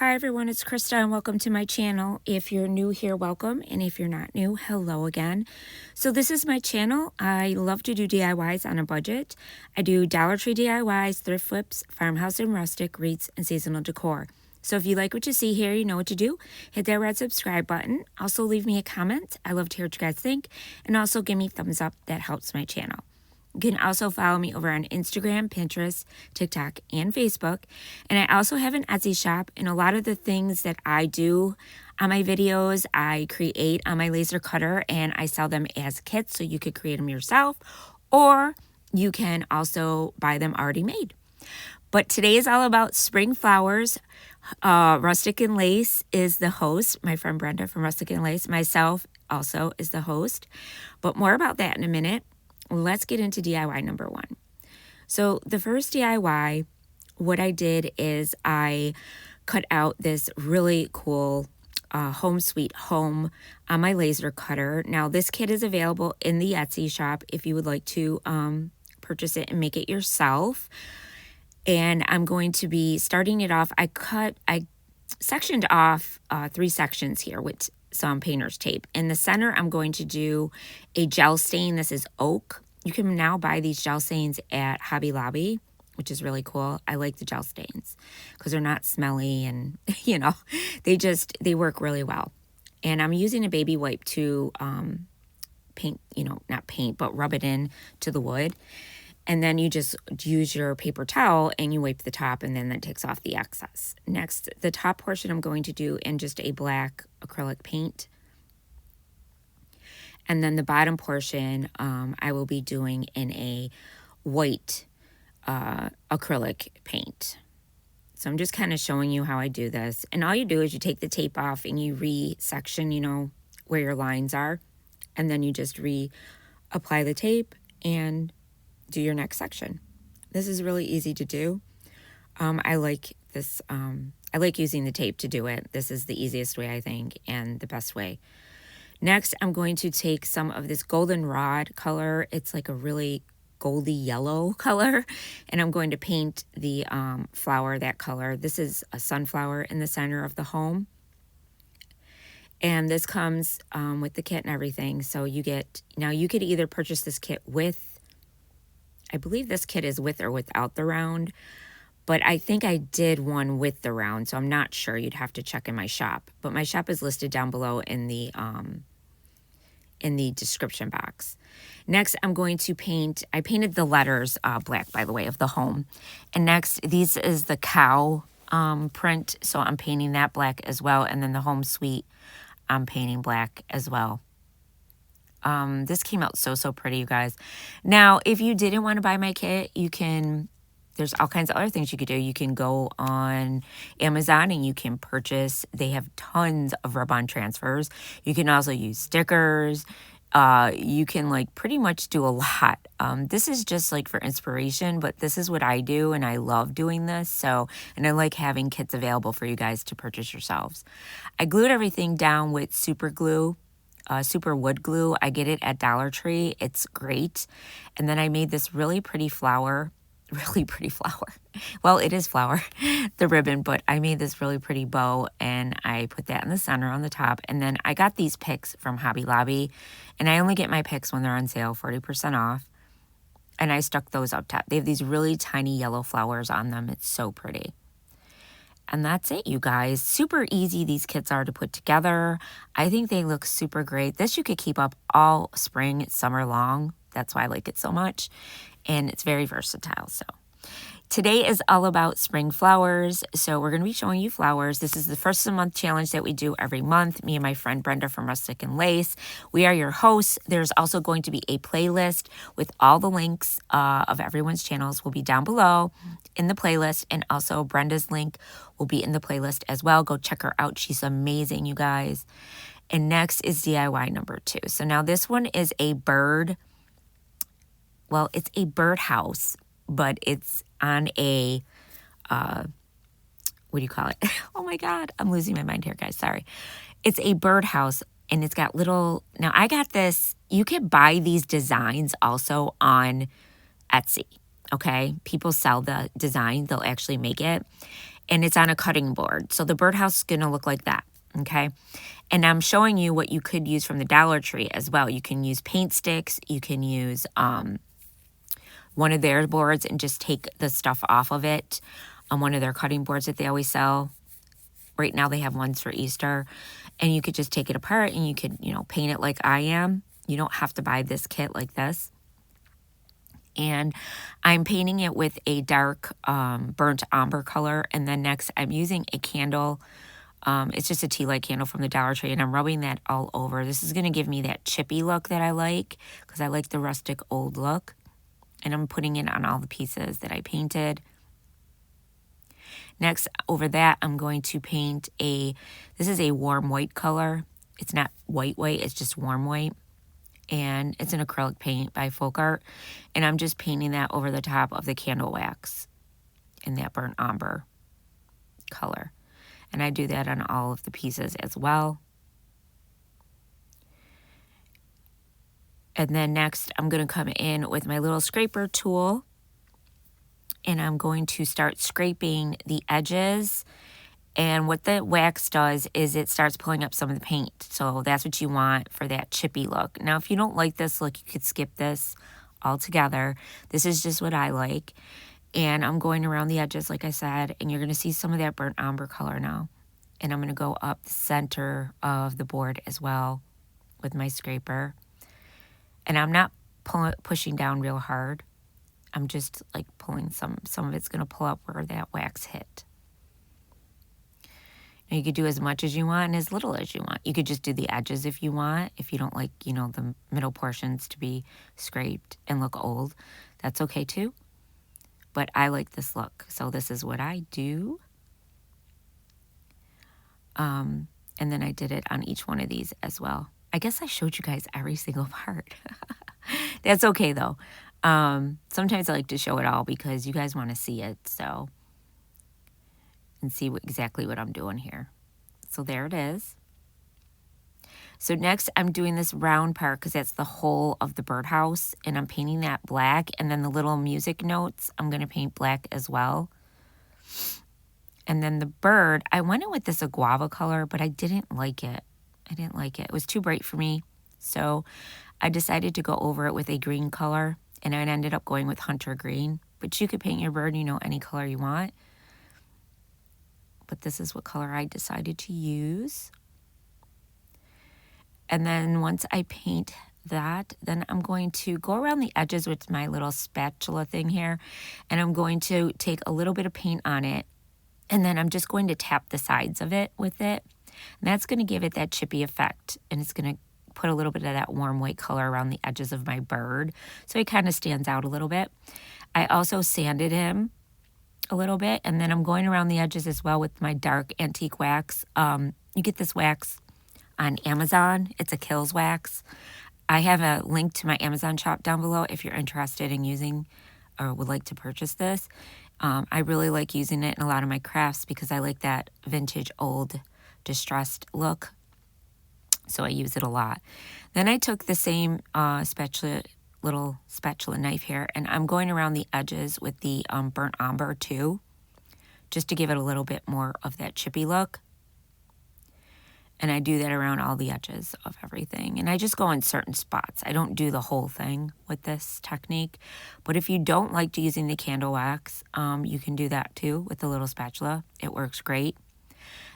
Hi everyone, it's Krista and welcome to my channel. If you're new here, welcome, and if you're not new, hello again. So this is my channel. I love to do DIYs on a budget. I do Dollar Tree DIYs, thrift flips, farmhouse and rustic, wreaths, and seasonal decor. So if you like what you see here, you know what to do. Hit that red subscribe button. Also leave me a comment. I love to hear what you guys think. And also give me a thumbs up. That helps my channel. You can also follow me over on Instagram, Pinterest, TikTok, and Facebook. And I also have an Etsy shop, and a lot of the things that I do on my videos, I create on my laser cutter, and I sell them as kits, so you could create them yourself, or you can also buy them already made. But today is all about spring flowers. Rustic and Lace is the host. My friend Brenda from Rustic and Lace. Myself also is the host. But more about that in a minute. Let's get into DIY number one. So the first DIY, what I did is I cut out this really cool home sweet home on my laser cutter. Now this kit is available in the Etsy shop if you would like to purchase it and make it yourself. And I'm going to be starting it off. I sectioned off 3 sections here with some painter's tape. In the center, I'm going to do a gel stain. This is oak. You can now buy these gel stains at Hobby Lobby, which is really cool. I like the gel stains because they're not smelly and, you know, they work really well. And I'm using a baby wipe to paint, not paint, but rub it in to the wood. And then you just use your paper towel and you wipe the top, and then that takes off the excess. Next, the top portion I'm going to do in just a black acrylic paint. And then the bottom portion I will be doing in a white acrylic paint. So I'm just kind of showing you how I do this. And all you do is you take the tape off and you re-section, where your lines are. And then you just reapply the tape and do your next section. This is really easy to do. I like this. I like using the tape to do it. This is the easiest way, I think, and the best way. Next, I'm going to take some of this goldenrod color. It's like a really goldy yellow color, and I'm going to paint the flower that color. This is a sunflower in the center of the home. And this comes with the kit and everything. So you could either purchase this kit with, I believe this kit is with or without the round, but I think I did one with the round, so I'm not sure. You'd have to check in my shop, but my shop is listed down below in the description box. Next, I'm going to paint. I painted the letters black, by the way, of the home. And next, this is the cow print, so I'm painting that black as well. And then the home suite, I'm painting black as well. This came out so pretty, you guys. Now, if you didn't want to buy my kit, there's all kinds of other things you could do. You can go on Amazon and you can purchase, they have tons of rub-on transfers. You can also use stickers. You can pretty much do a lot. This is just for inspiration, but this is what I do and I love doing this. And I like having kits available for you guys to purchase yourselves. I glued everything down with super glue. Super wood glue. I get it at Dollar Tree. It's great. And then I made this really pretty flower. Well, it is flower, the ribbon, but I made this really pretty bow and I put that in the center on the top. And then I got these picks from Hobby Lobby, and I only get my picks when they're on sale, 40% off. And I stuck those up top. They have these really tiny yellow flowers on them. It's so pretty. And that's it, you guys. Super easy these kits are to put together. I think they look super great. This you could keep up all spring, summer long. That's why I like it so much. And it's very versatile. So today is all about spring flowers. So we're going to be showing you flowers. This is the first of the month challenge that we do every month. Me and my friend Brenda from Rustic and Lace. We are your hosts. There's also going to be a playlist with all the links of everyone's channels will be down below in the playlist. And also Brenda's link will be in the playlist as well. Go check her out. She's amazing, you guys. And next is DIY number 2. So now this one is a bird. Well, it's a birdhouse, but it's on a, what do you call it? Oh my God, I'm losing my mind here, guys. Sorry. It's a birdhouse, and it's got little, now I got this, you can buy these designs also on Etsy, okay? People sell the design, they'll actually make it. and it's on a cutting board. So the birdhouse is going to look like that, okay? And I'm showing you what you could use from the Dollar Tree as well. You can use paint sticks. You can use one of their boards and just take the stuff off of it on one of their cutting boards that they always sell. Right now they have ones for Easter. And you could just take it apart and you could, you know, paint it like I am. You don't have to buy this kit like this. And I'm painting it with a dark burnt umber color. And then next I'm using a candle. It's just a tea light candle from the Dollar Tree, and I'm rubbing that all over. This is going to give me that chippy look that I like, because I like the rustic old look. And I'm putting it on all the pieces that I painted. Next, over that, I'm going to paint this is a warm white color. It's not white, it's just warm white. And it's an acrylic paint by Folk Art. And I'm just painting that over the top of the candle wax in that burnt umber color. And I do that on all of the pieces as well. And then next, I'm going to come in with my little scraper tool. And I'm going to start scraping the edges. And what the wax does is it starts pulling up some of the paint. So that's what you want for that chippy look. Now, if you don't like this look, you could skip this altogether. This is just what I like. And I'm going around the edges, like I said, and you're going to see some of that burnt umber color now. And I'm going to go up the center of the board as well with my scraper. And I'm not pushing down real hard. I'm just like pulling some of it's going to pull up where that wax hit. Now you could do as much as you want and as little as you want. You could just do the edges if you want. If you don't like, you know, the middle portions to be scraped and look old, that's okay too. But I like this look, so this is what I do. And then I did it on each one of these as well. I guess I showed you guys every single part. That's okay though. Sometimes I like to show it all because you guys want to see it, so, and see exactly what I'm doing here. So there it is. So next I'm doing this round part because that's the whole of the birdhouse, and I'm painting that black, and then the little music notes I'm going to paint black as well. And then the bird, I went in with this guava color, but I didn't like it. It was too bright for me. So I decided to go over it with a green color, and I ended up going with hunter green. But you could paint your bird, you know, any color you want. But this is what color I decided to use. And then once I paint that, then I'm going to go around the edges with my little spatula thing here, and I'm going to take a little bit of paint on it, and then I'm just going to tap the sides of it with it. And that's going to give it that chippy effect, and it's going to put a little bit of that warm white color around the edges of my bird, so it kind of stands out a little bit. I also sanded him a little bit, and then I'm going around the edges as well with my dark antique wax. You get this wax on Amazon. It's a Kills wax. I have a link to my Amazon shop down below if you're interested in using or would like to purchase this. I really like using it in a lot of my crafts because I like that vintage old distressed look. So I use it a lot. Then I took the same little spatula knife here, and I'm going around the edges with the burnt umber too, just to give it a little bit more of that chippy look. And I do that around all the edges of everything. And I just go in certain spots. I don't do the whole thing with this technique. But if you don't like using the candle wax, you can do that too with the little spatula. It works great.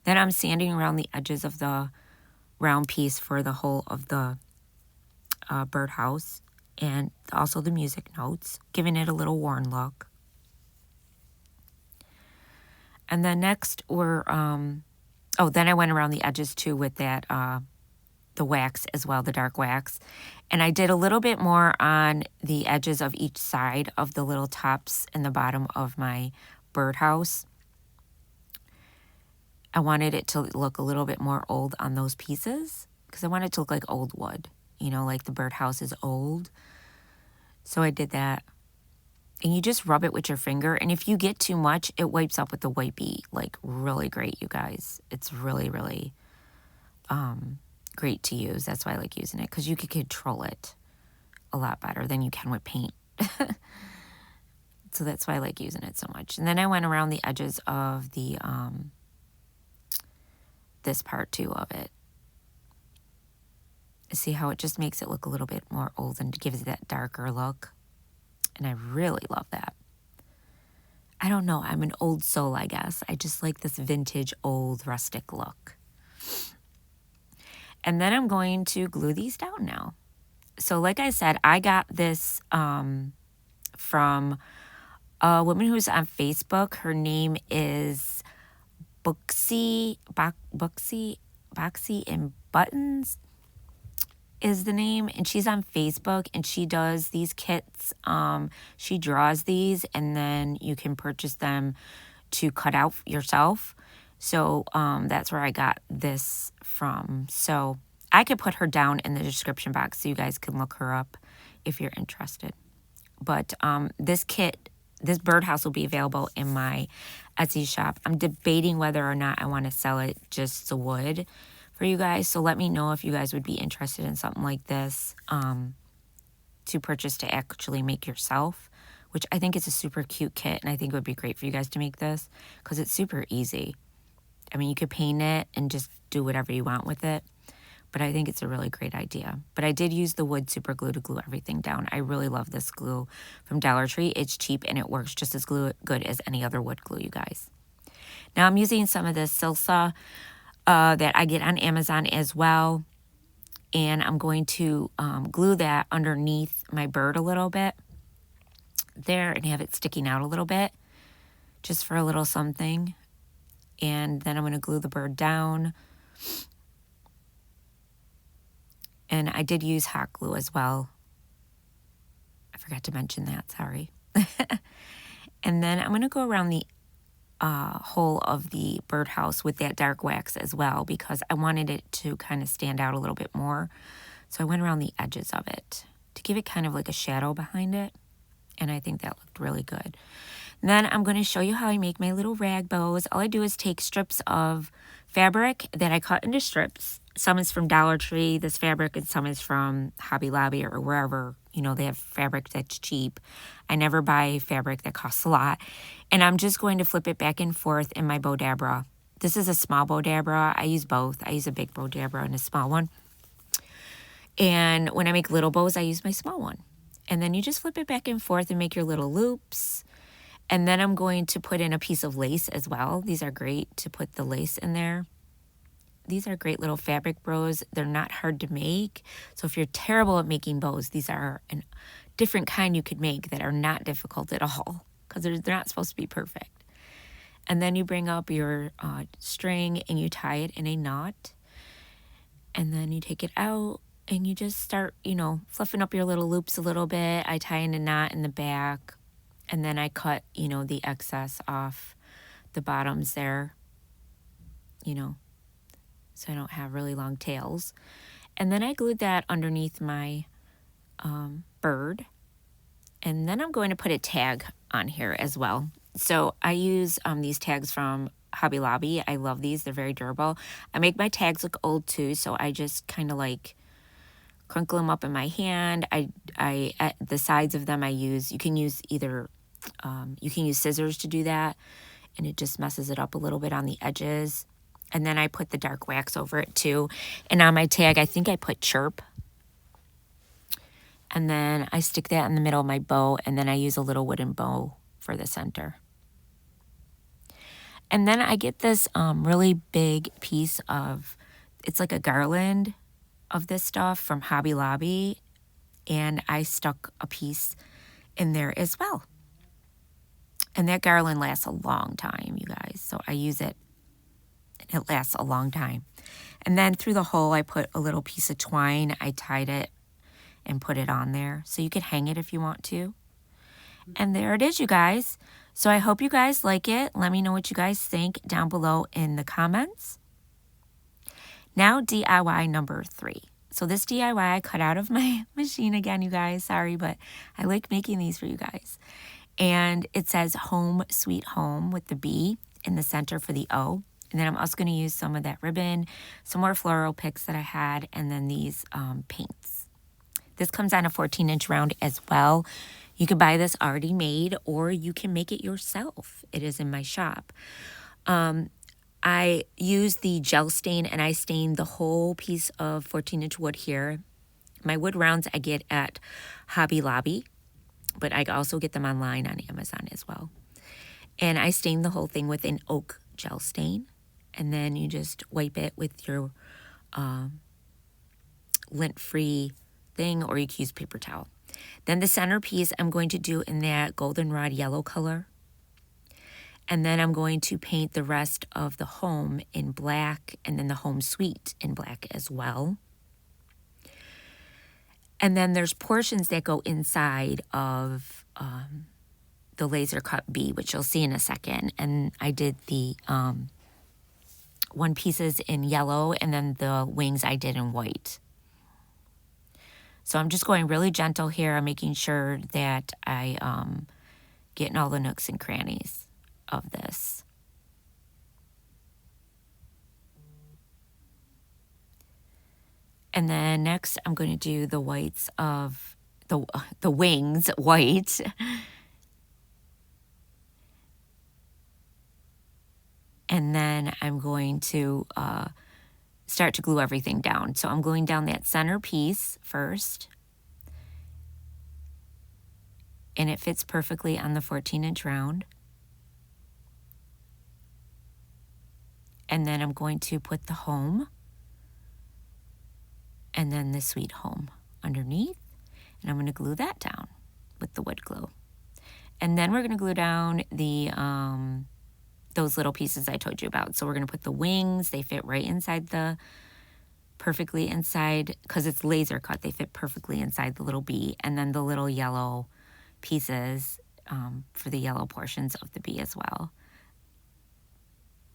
Then I'm sanding around the edges of the round piece for the whole of the birdhouse, and also the music notes, giving it a little worn look. And then next we're, then I went around the edges too with that, the wax as well, the dark wax. And I did a little bit more on the edges of each side of the little tops and the bottom of my birdhouse. I wanted it to look a little bit more old on those pieces because I want it to look like old wood, you know, like the birdhouse is old. So I did that. And you just rub it with your finger. And if you get too much, it wipes up with the wipey, like really great, you guys. It's really, really great to use. That's why I like using it, because you can control it a lot better than you can with paint. So that's why I like using it so much. And then I went around the edges of the, this part too of it. See how it just makes it look a little bit more old and gives it that darker look. And I really love that. I don't know, I'm an old soul, I guess. I just like this vintage, old, rustic look. And then I'm going to glue these down now. So like I said, I got this from a woman who's on Facebook. Her name is Boxy and Buttons is the name, and she's on Facebook, and she does these kits. She draws these, and then you can purchase them to cut out yourself. So that's where I got this from. So I could put her down in the description box so you guys can look her up if you're interested. But this kit, this birdhouse will be available in my Etsy shop. I'm debating whether or not I want to sell it just the wood for you guys. So let me know if you guys would be interested in something like this to purchase to actually make yourself, which I think it's a super cute kit, and I think it would be great for you guys to make this because it's super easy. I mean, you could paint it and just do whatever you want with it, but I think it's a really great idea. But I did use the wood super glue to glue everything down. I really love this glue from Dollar Tree. It's cheap and it works just as good as any other wood glue, you guys. Now I'm using some of this Silsa that I get on Amazon as well. And I'm going to glue that underneath my bird a little bit there and have it sticking out a little bit just for a little something. And then I'm going to glue the bird down. And I did use hot glue as well. I forgot to mention that, sorry. And then I'm going to go around the whole of the birdhouse with that dark wax as well because I wanted it to kind of stand out a little bit more. So I went around the edges of it to give it kind of like a shadow behind it. And I think that looked really good. And then I'm going to show you how I make my little rag bows. All I do is take strips of fabric that I cut into strips. Some is from Dollar Tree, this fabric, and some is from Hobby Lobby or wherever, you know, they have fabric that's cheap. I never buy fabric that costs a lot. And I'm just going to flip it back and forth in my bow dabra. This is a small bow dabra. I use both. I use a big bow dabra and a small one. And when I make little bows, I use my small one. And then you just flip it back and forth and make your little loops. And then I'm going to put in a piece of lace as well. These are great to put the lace in there. These are great little fabric bows. They're not hard to make. So if you're terrible at making bows, these are a different kind you could make that are not difficult at all because they're not supposed to be perfect. And then you bring up your string and you tie it in a knot. And then you take it out and you just start, you know, fluffing up your little loops a little bit. I tie in a knot in the back. And then I cut, you know, the excess off the bottoms there, you know, so I don't have really long tails. And then I glued that underneath my bird. And then I'm going to put a tag on here as well. So I use these tags from Hobby Lobby. I love these. They're very durable. I make my tags look old too, so I just kind of like crinkle them up in my hand. I at the sides of them I use, you can use either, you can use scissors to do that, and it just messes it up a little bit on the edges. And then I put the dark wax over it too. And on my tag, I think I put chirp. And then I stick that in the middle of my bow, and then I use a little wooden bow for the center. And then I get this really big piece of, it's like a garland of this stuff from Hobby Lobby. And I stuck a piece in there as well. And that garland lasts a long time, you guys. So I use it. It lasts a long time. And then through the hole, I put a little piece of twine. I tied it and put it on there. So you could hang it if you want to. And there it is, you guys. So I hope you guys like it. Let me know what you guys think down below in the comments. Now DIY number 3. So this DIY I cut out of my machine again, you guys. Sorry, but I like making these for you guys. And it says Home Sweet Home with the B in the center for the O. And then I'm also going to use some of that ribbon, some more floral picks that I had, and then these paints. This comes on a 14-inch round as well. You can buy this already made or you can make it yourself. It is in my shop. I use the gel stain and I stain the whole piece of 14-inch wood here. My wood rounds I get at Hobby Lobby, but I also get them online on Amazon as well. And I stain the whole thing with an oak gel stain. And then you just wipe it with your lint-free thing, or you can use paper towel. Then the centerpiece I'm going to do in that goldenrod yellow color. And then I'm going to paint the rest of the home in black, and then the home suite in black as well. And then there's portions that go inside of the laser cut bee, which you'll see in a second. And I did the one pieces in yellow, and then the wings I did in white. So I'm just going really gentle here. I'm making sure that I get in all the nooks and crannies of this. And then next I'm going to do the whites of the wings white. And then I'm going to start to glue everything down. So I'm gluing down that center piece first. And it fits perfectly on the 14-inch round. And then I'm going to put the home and then the sweet home underneath. And I'm going to glue that down with the wood glue. And then we're going to glue down the those little pieces I told you about. So we're going to put the wings. They fit right inside perfectly inside, because it's laser cut. They fit perfectly inside the little bee. And then the little yellow pieces for the yellow portions of the bee as well.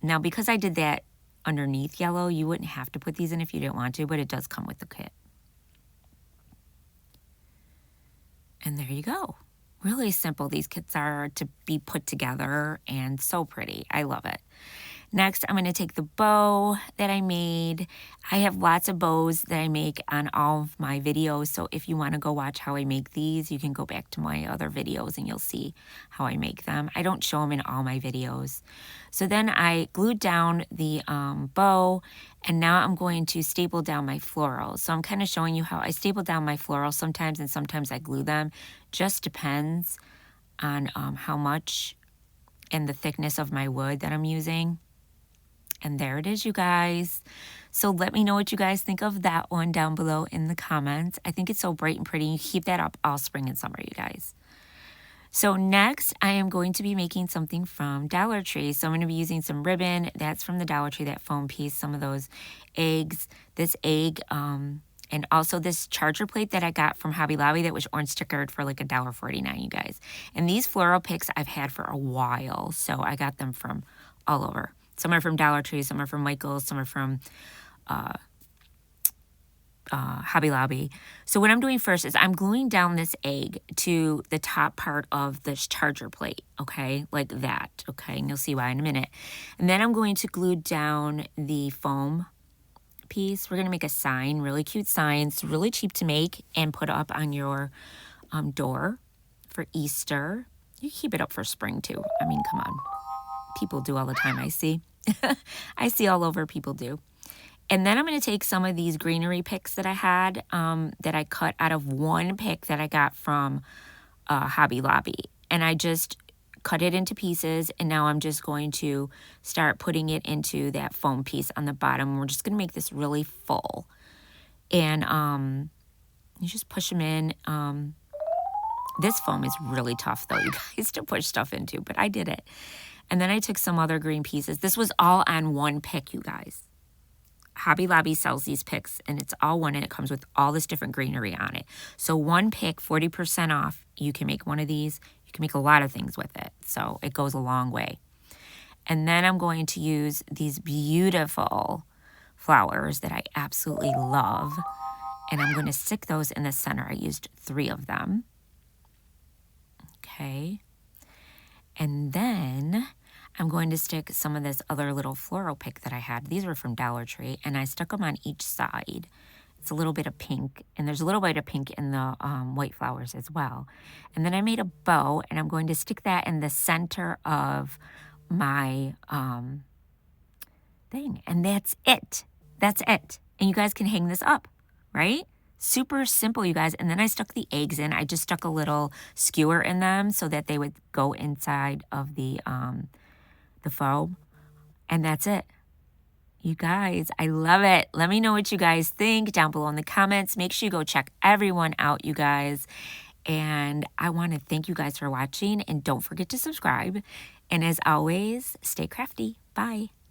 Now, because I did that underneath yellow, you wouldn't have to put these in if you didn't want to, but it does come with the kit. And there you go. Really simple these kits are to be put together, and so pretty. I love it. Next, I'm going to take the bow that I made. I have lots of bows that I make on all of my videos, so if you want to go watch how I make these, you can go back to my other videos and you'll see how I make them. I don't show them in all my videos. So then I glued down the bow, and now I'm going to staple down my florals. So I'm kind of showing you how I staple down my florals sometimes, and sometimes I glue them. Just depends on how much and the thickness of my wood that I'm using. And there it is, you guys. So let me know what you guys think of that one down below in the comments. I think it's so bright and pretty. You keep that up all spring and summer, you guys. So next, I am going to be making something from Dollar Tree. So I'm going to be using some ribbon. That's from the Dollar Tree, that foam piece, some of those eggs, this egg, and also this charger plate that I got from Hobby Lobby that was orange stickered for like $1.49, you guys. And these floral picks I've had for a while, so I got them from all over. Some are from Dollar Tree, some are from Michael's, some are from Hobby Lobby. So what I'm doing first is I'm gluing down this egg to the top part of this charger plate, okay? Like that, okay? And you'll see why in a minute. And then I'm going to glue down the foam piece. We're going to make a sign, really cute sign. It's really cheap to make and put up on your door for Easter. You can keep it up for spring too. I mean, come on. People do all the time, I see. I see all over people do. And then I'm going to take some of these greenery picks that I had that I cut out of one pick that I got from Hobby Lobby. And I just cut it into pieces, and now I'm just going to start putting it into that foam piece on the bottom. We're just going to make this really full. And you just push them in. This foam is really tough, though, you guys, to push stuff into, but I did it. And then I took some other green pieces. This was all on one pick, you guys. Hobby Lobby sells these picks, and it's all one, and it comes with all this different greenery on it. So one pick, 40% off. You can make one of these. You can make a lot of things with it. So it goes a long way. And then I'm going to use these beautiful flowers that I absolutely love. And I'm going to stick those in the center. I used 3 of them. Okay. And then I'm going to stick some of this other little floral pick that I had. These were from Dollar Tree, and I stuck them on each side. It's a little bit of pink, and there's a little bit of pink in the white flowers as well. And then I made a bow, and I'm going to stick that in the center of my thing. And that's it. That's it. And you guys can hang this up, right? Super simple, you guys. And then I stuck the eggs in. I just stuck a little skewer in them so that they would go inside of the foam. And that's it. You guys, I love it. Let me know what you guys think down below in the comments. Make sure you go check everyone out, you guys. And I want to thank you guys for watching. And don't forget to subscribe. And as always, stay crafty. Bye.